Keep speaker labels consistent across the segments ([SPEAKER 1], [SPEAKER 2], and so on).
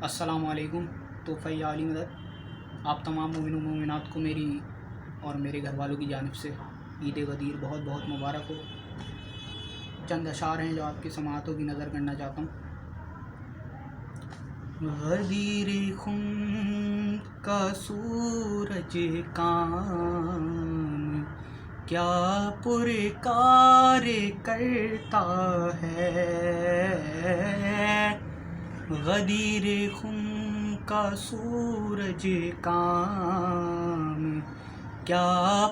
[SPEAKER 1] السلام علیکم۔ تحفہ عالی مدد آپ تمام مومن و مومنات کو میری اور میرے گھر والوں کی جانب سے عید غدیر بہت بہت مبارک ہو۔ چند اشعار ہیں جو آپ کی سماعتوں کی نظر کرنا چاہتا ہوں۔ غدیر خون کا سورج کام کیا پرکار کرتا ہے، غدیر خون کا سورج کام کیا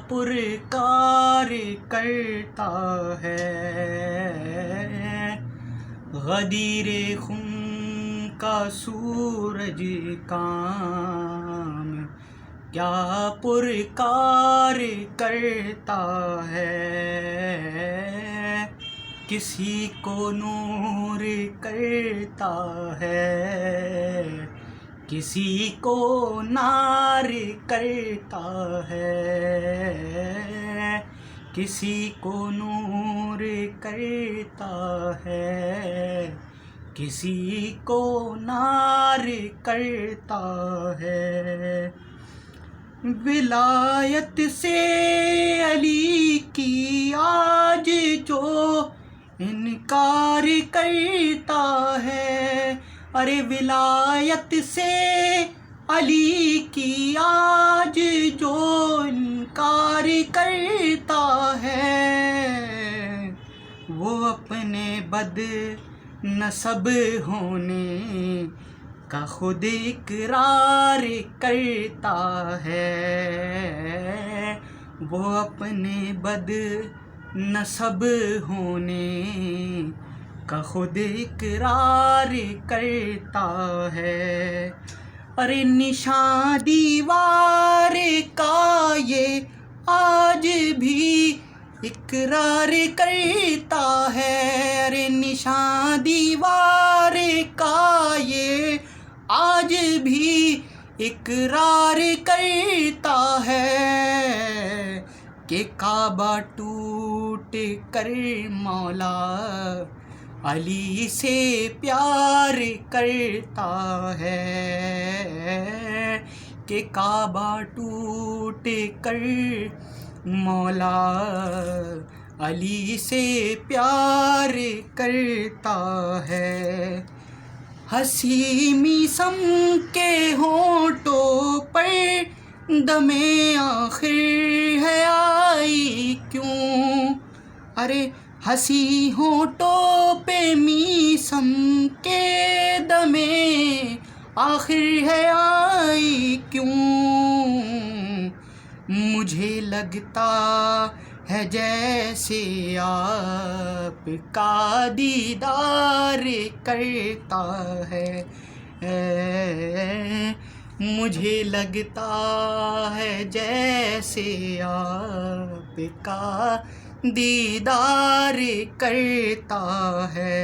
[SPEAKER 1] پرکار کرتا ہے، غدیر خون کا سورج کام کیا پرکار کرتا ہے، کسی کو نور کرتا ہے، کسی کو نار کرتا ہے، کسی کو نور کرتا ہے، کسی کو نار کرتا ہے۔ ولایت سے علی کی آج جو انکار کرتا ہے، ارے ولایت سے علی کی آج جو انکار کرتا ہے، وہ اپنے بد نسب ہونے کا خود اقرار کرتا ہے، وہ اپنے بد نسب ہونے کا خود اقرار کرتا ہے۔ ارے نشان دیوار کا یہ آج بھی اقرار کرتا ہے، ارے نشان دیوار کا یہ آج بھی اقرار کرتا ہے کہ کعبہ ٹوٹ کر مولا علی سے پیار کرتا ہے، کہ کعبہ ٹوٹ کر مولا علی سے پیار کرتا ہے۔ ہنسی میثم کے ہونٹوں پر دم آخر ہے آئی کیوں، ارے ہنسی ہونٹوں پہ میثم کے دم آخر ہے آئی کیوں، مجھے لگتا ہے جیسے آپ کا دیدار کرتا ہے، مجھے لگتا ہے جیسے آپ کا دیدار کرتا ہے۔